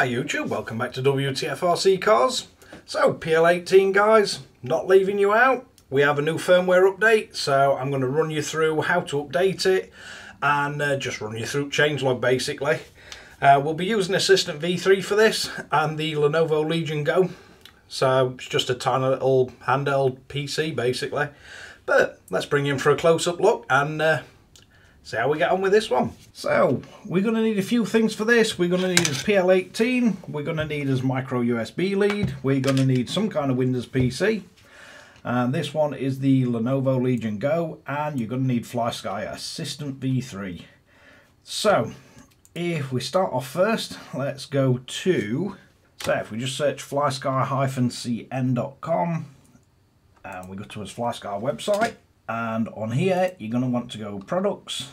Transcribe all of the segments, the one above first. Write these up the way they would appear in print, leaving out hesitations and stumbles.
Hi YouTube, welcome back to Wtf Rc Cars. So PL18 guys, not leaving you out. We have a new firmware update, so I'm going to run you through how to update it and just run you through changelog basically. We'll be using Assistant V3 for this and the Lenovo Legion Go. So it's just a tiny little handheld PC basically. But let's bring you in for a close-up look and see how we get on with this one. So we're going to need a few things for this. We're going to need his PL18, we're going to need his micro USB lead, we're going to need some kind of Windows PC, and this one is the Lenovo Legion Go, and you're going to need Flysky Assistant V3. So if we start off first, let's go to, so if we just search flysky-cn.com and we go to his Flysky website, and on here you're going to want to go products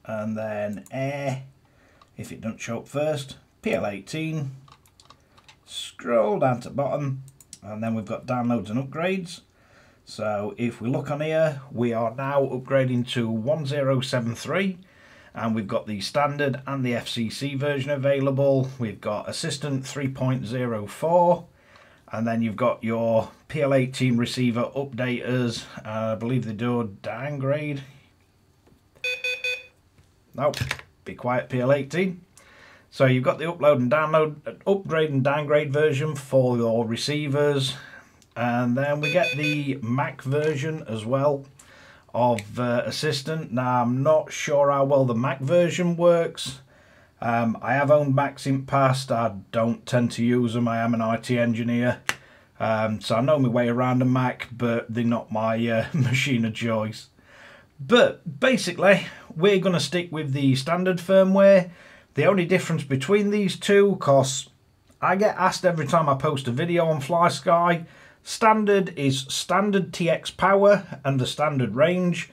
and then air, if it doesn't show up first, PL18, scroll down to the bottom, and then we've got downloads and upgrades. So if we look on here, we are now upgrading to 1.0.73 and we've got the standard and the FCC version available. We've got Assistant 3.04 and then you've got your PL18 receiver updaters. I believe they do a downgrade. Nope, be quiet PL18. So you've got the upgrade and downgrade version for your receivers, and then we get the Mac version as well of Assistant. Now I'm not sure how well the Mac version works. I have owned Macs in the past. I don't tend to use them. I am an IT engineer, so I know my way around a Mac, but they're not my machine of choice. But basically we're going to stick with the standard firmware. The only difference between these two, because I get asked every time I post a video on Flysky, standard is standard TX power and the standard range,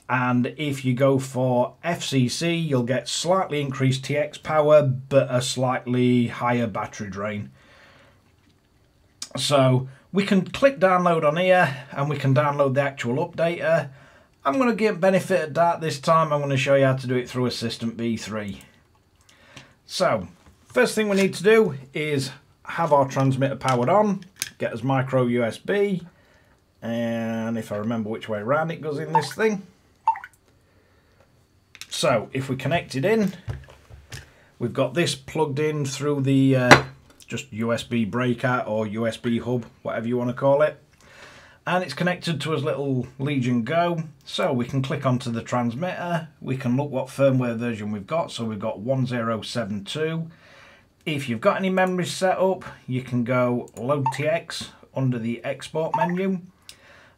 and if you go for FCC you'll get slightly increased TX power but a slightly higher battery drain. So we can click download on here and we can download the actual updater. I'm going to give benefit of that this time. I'm going to show you how to do it through Assistant V3. So first thing we need to do is have our transmitter powered on, get us micro USB, and if I remember which way around it goes in this thing. So if we connect it in, we've got this plugged in through the just USB breakout or USB hub, whatever you want to call it. And it's connected to his little Legion Go, so we can click onto the transmitter, we can look what firmware version we've got, so we've got 1.0.72. If you've got any memories set up, you can go Load TX under the export menu,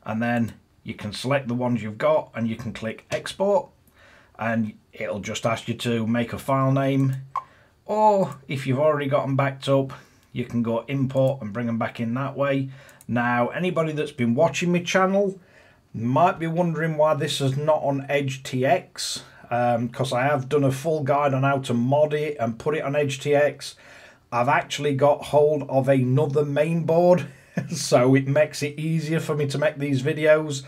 and then you can select the ones you've got and you can click export, and it'll just ask you to make a file name, or if you've already got them backed up, you can go import and bring them back in that way. Now, anybody that's been watching my channel might be wondering why this is not on Edge TX, because I have done a full guide on how to mod it and put it on Edge TX. I've actually got hold of another mainboard, so it makes it easier for me to make these videos.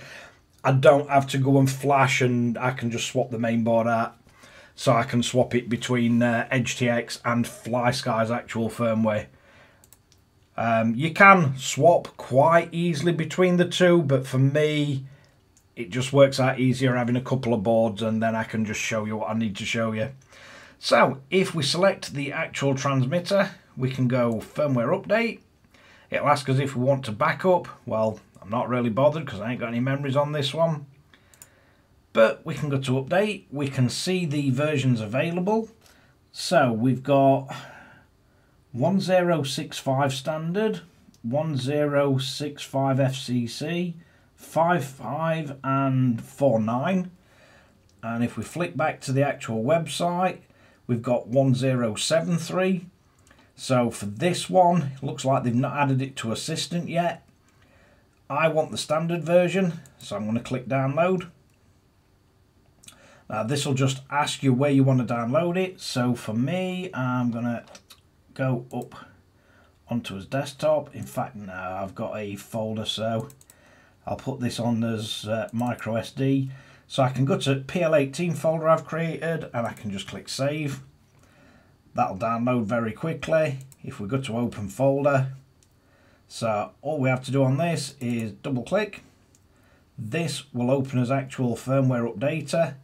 I don't have to go and flash, and I can just swap the mainboard out. So I can swap it between Edge TX and Flysky's actual firmware. You can swap quite easily between the two, but for me it just works out easier having a couple of boards, and then I can just show you what I need to show you. So if we select the actual transmitter, we can go firmware update. It'll ask us if we want to back up. Well, I'm not really bothered because I ain't got any memories on this one, but we can go to update. We can see the versions available. So we've got 1.0.65 standard, 1.0.65 FCC, 5.5 and 4.9, and if we flick back to the actual website, we've got 1.0.73. So for this one, it looks like they've not added it to Assistant yet. I want the standard version, so I'm going to click download. Now this will just ask you where you want to download it. So for me, I'm going to go up onto his desktop. In fact, now I've got a folder, so I'll put this on as micro SD. So I can go to PL18 folder I've created and I can just click save. That'll download very quickly if we go to open folder. So all we have to do on this is double click. This will open as actual firmware updater.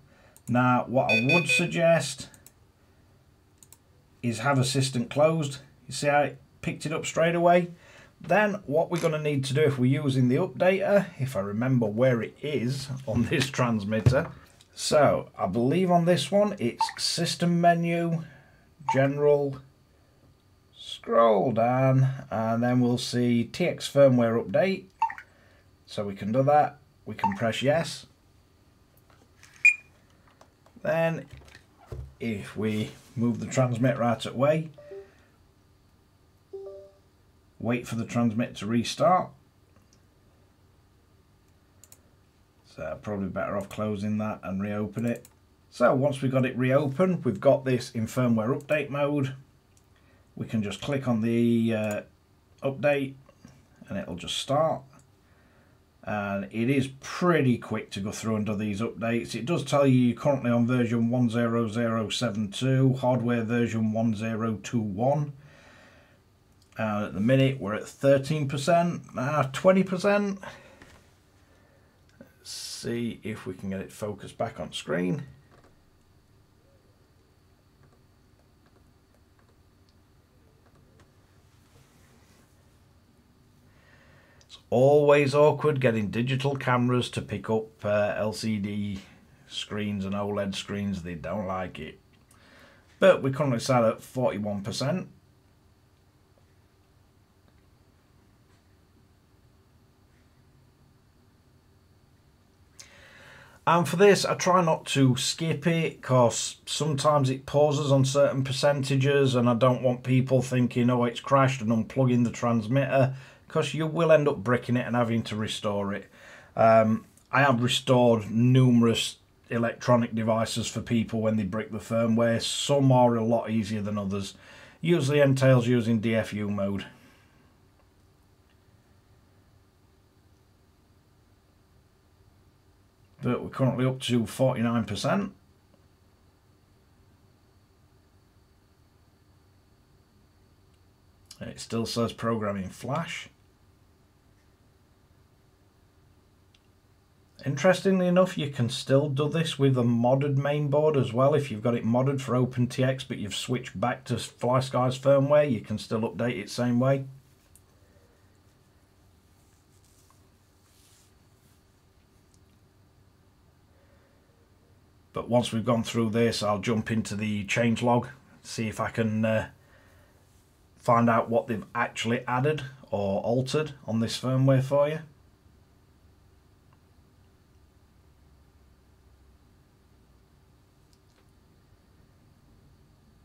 Now what I would suggest is have assistant closed. You see how it picked it up straight away? Then what we're going to need to do if we're using the updater, if I remember where it is on this transmitter. So I believe on this one it's system menu, general, scroll down, and then we'll see TX firmware update. So we can do that. We can press yes. Then if we move the transmitter out of the way, wait for the transmitter to restart. So probably better off closing that and reopen it. So once we've got it reopened, we've got this in firmware update mode. We can just click on the update and it'll just start. And it is pretty quick to go through and do these updates. It does tell you you're currently on version 1.0.0.72, hardware version 1.0.2.1. And at the minute we're at 13%, now 20%. Let's see if we can get it focused back on screen. It's always awkward getting digital cameras to pick up LCD screens and OLED screens. They don't like it. But we're currently sat at 41%. And for this, I try not to skip it because sometimes it pauses on certain percentages and I don't want people thinking, oh, it's crashed, and unplugging the transmitter, because you will end up bricking it and having to restore it. I have restored numerous electronic devices for people when they brick the firmware. Some are a lot easier than others. Usually entails using DFU mode. But we're currently up to 49%. It still says programming Flash. Interestingly enough, you can still do this with a modded mainboard as well. If you've got it modded for OpenTX but you've switched back to Flysky's firmware, you can still update it same way. But once we've gone through this, I'll jump into the changelog, see if I can find out what they've actually added or altered on this firmware for you.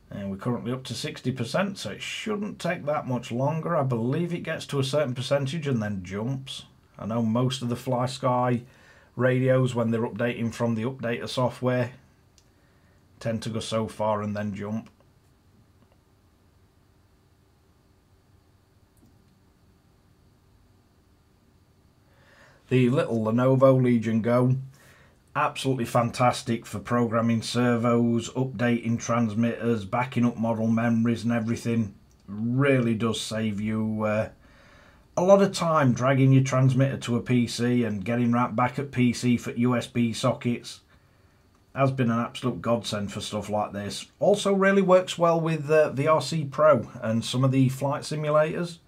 And we're currently up to 60%, so it shouldn't take that much longer. I believe it gets to a certain percentage and then jumps. I know most of the Flysky radios, when they're updating from the updater software, tend to go so far and then jump. The little Lenovo Legion Go, absolutely fantastic for programming servos, updating transmitters, backing up model memories and everything. Really does save you a lot of time dragging your transmitter to a PC and getting right back at PC for USB sockets. Has been an absolute godsend for stuff like this. Also really works well with VRC Pro and some of the flight simulators.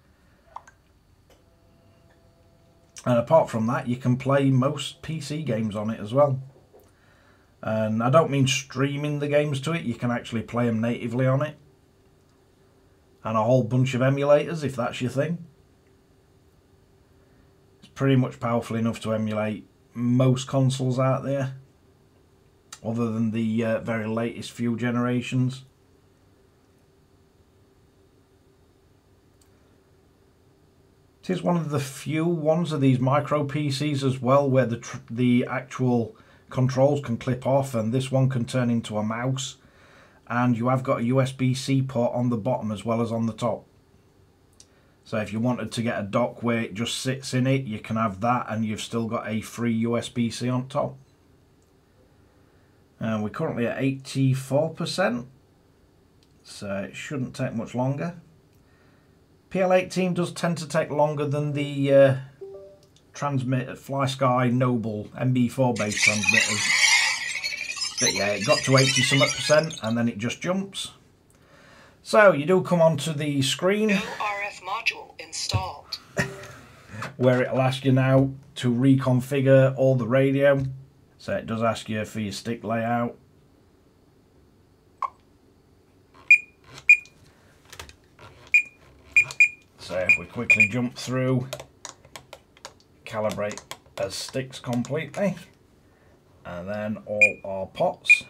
And apart from that, you can play most PC games on it as well. And I don't mean streaming the games to it, you can actually play them natively on it. And a whole bunch of emulators if that's your thing. Pretty much powerful enough to emulate most consoles out there, other than the very latest few generations. It is one of the few ones of these micro PCs as well where the actual controls can clip off, and this one can turn into a mouse, and you have got a USB-C port on the bottom as well as on the top. So if you wanted to get a dock where it just sits in it, you can have that, and you've still got a free USB-C on top. And we're currently at 84%. so it shouldn't take much longer. PL18 does tend to take longer than the Flysky Noble MB4 based transmitters. But yeah, it got to 80 something % and then it just jumps. So you do come onto the screen. No RF module installed. Where it'll ask you now to reconfigure all the radio. So it does ask you for your stick layout. So if we quickly jump through, calibrate as sticks completely, and then all our pots.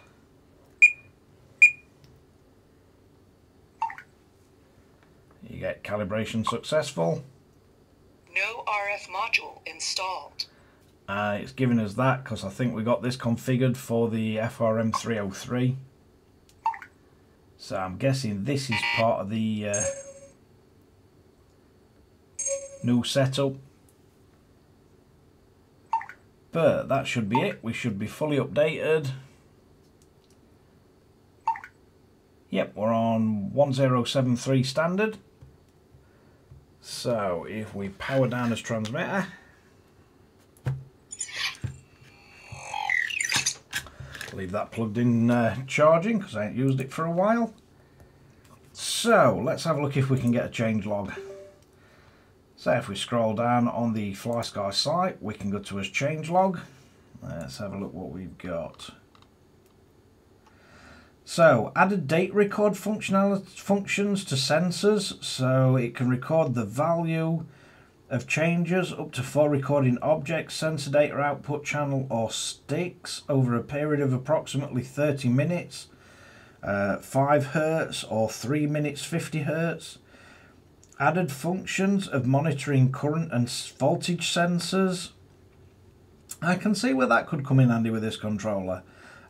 You get calibration successful. No RF module installed. It's giving us that because I think we got this configured for the FRM 303. So I'm guessing this is part of the new setup. But that should be it. We should be fully updated. Yep, we're on 1073 standard. So if we power down this transmitter, leave that plugged in charging because I ain't used it for a while. So let's have a look if we can get a change log. So if we scroll down on the Flysky site, we can go to his change log. Let's have a look what we've got. So added date record functions to sensors, so it can record the value of changes up to 4 recording objects, sensor data output channel or sticks over a period of approximately 30 minutes, 5 Hz or 3 minutes 50 Hz. Added functions of monitoring current and voltage sensors. I can see where that could come in handy with this controller.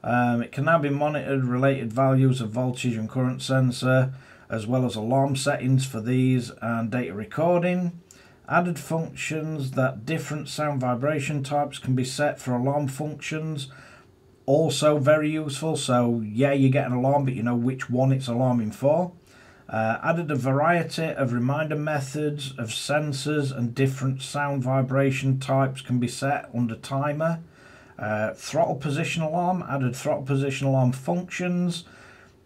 It can now be monitored related values of voltage and current sensor, as well as alarm settings for these and data recording. Added functions that different sound vibration types can be set for alarm functions. Also very useful, so yeah, you get an alarm but you know which one it's alarming for. Added a variety of reminder methods of sensors and different sound vibration types can be set under timer. Throttle position alarm, added throttle position alarm functions.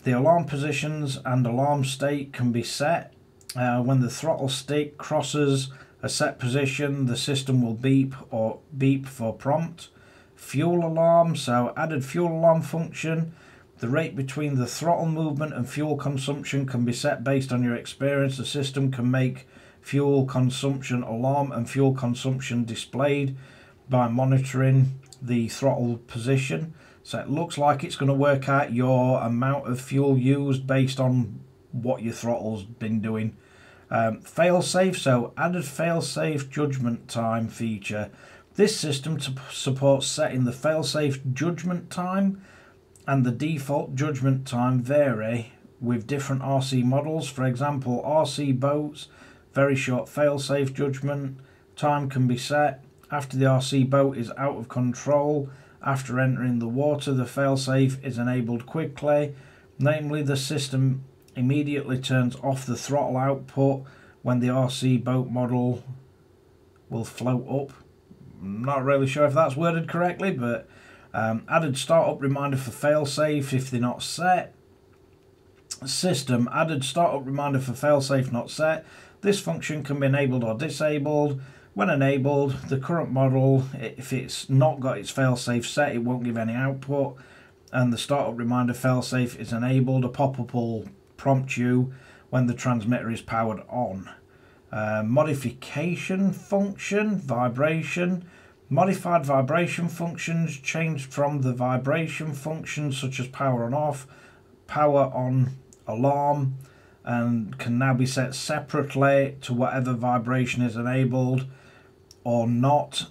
The alarm positions and alarm state can be set. When the throttle stick crosses a set position, the system will beep or beep for prompt. Fuel alarm, so added fuel alarm function. The rate between the throttle movement and fuel consumption can be set based on your experience. The system can make fuel consumption alarm and fuel consumption displayed by monitoring the throttle position. So it looks like it's going to work out your amount of fuel used based on what your throttle's been doing. Fail-safe, so added fail-safe judgment time feature. This system supports setting the fail-safe judgment time and the default judgment time vary with different RC models. For example, RC boats, very short fail-safe judgment time can be set. After the RC boat is out of control, after entering the water, the fail-safe is enabled quickly. Namely, the system immediately turns off the throttle output when the RC boat model will float up. I'm not really sure if that's worded correctly, but added startup reminder for fail-safe if they're not set. System added startup reminder for fail-safe not set. This function can be enabled or disabled. When enabled, the current model, if it's not got its fail-safe set, it won't give any output. And the startup reminder fail-safe is enabled. A pop-up will prompt you when the transmitter is powered on. Modification function, vibration. Modified vibration functions changed from the vibration functions such as power on off, power on alarm, and can now be set separately to whatever vibration is enabled or not,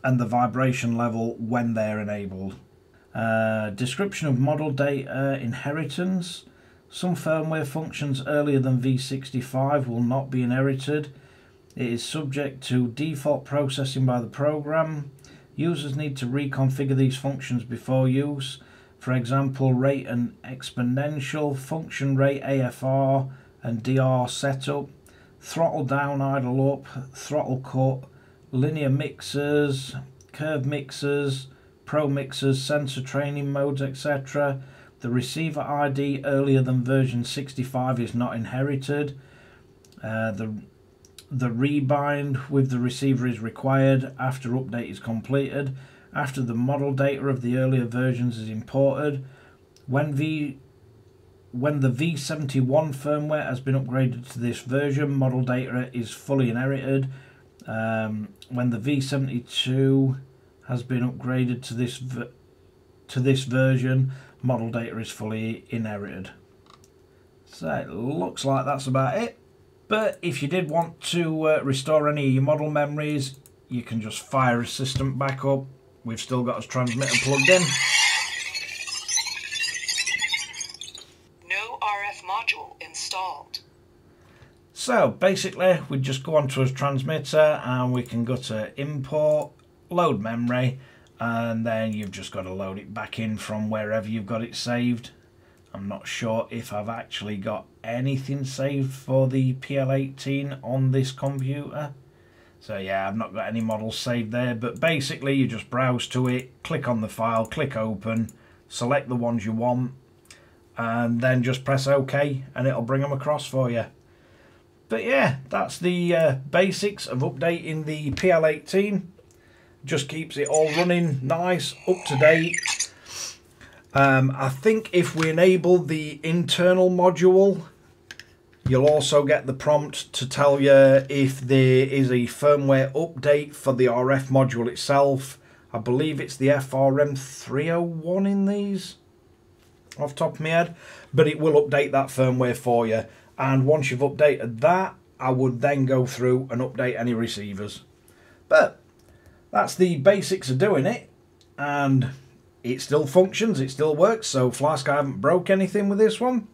and the vibration level when they're enabled. Description of model data inheritance. Some firmware functions earlier than v65 will not be inherited. It is subject to default processing by the program. Users need to reconfigure these functions before use. For example, rate and exponential, function rate AFR and DR setup, throttle down, idle up, throttle cut, linear mixers, curve mixers, pro mixers, sensor training modes, etc. The receiver ID earlier than version 65 is not inherited. The rebind with the receiver is required after update is completed, after the model data of the earlier versions is imported. When the v71 firmware has been upgraded to this version, model data is fully inherited. When the v72 has been upgraded to this version, model data is fully inherited. So it looks like that's about it. But if you did want to restore any of your model memories, you can just fire a system back up. We've still got a transmitter plugged in. No RF module installed. So basically we just go onto a transmitter and we can go to import, load memory, and then you've just got to load it back in from wherever you've got it saved. I'm not sure if I've actually got anything saved for the PL18 on this computer. So yeah, I've not got any models saved there, but basically you just browse to it, click on the file, click open, select the ones you want, and then just press OK and it'll bring them across for you. But yeah, that's the basics of updating the PL18. Just keeps it all running nice, up to date. I think if we enable the internal module, you'll also get the prompt to tell you if there is a firmware update for the RF module itself. I believe it's the FRM301 in these, off the top of my head, but it will update that firmware for you. And once you've updated that, I would then go through and update any receivers. But that's the basics of doing it, and it still functions, it still works, so Flysky haven't broke anything with this one.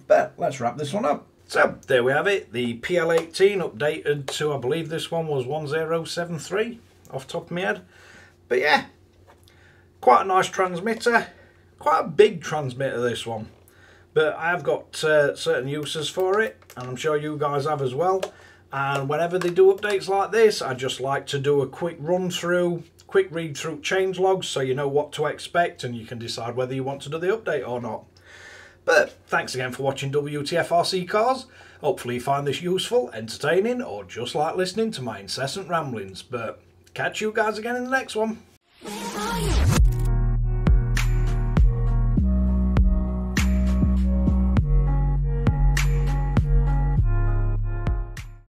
But let's wrap this one up. So there we have it, the PL18 updated to, I believe this one was 1073 off the top of my head. But yeah, quite a nice transmitter, quite a big transmitter this one. But I have got certain uses for it, and I'm sure you guys have as well. And whenever they do updates like this, I just like to do a quick run through, quick read through change logs so you know what to expect and you can decide whether you want to do the update or not. But thanks again for watching Wtf Rc Cars. Hopefully you find this useful, entertaining, or just like listening to my incessant ramblings. But catch you guys again in the next one.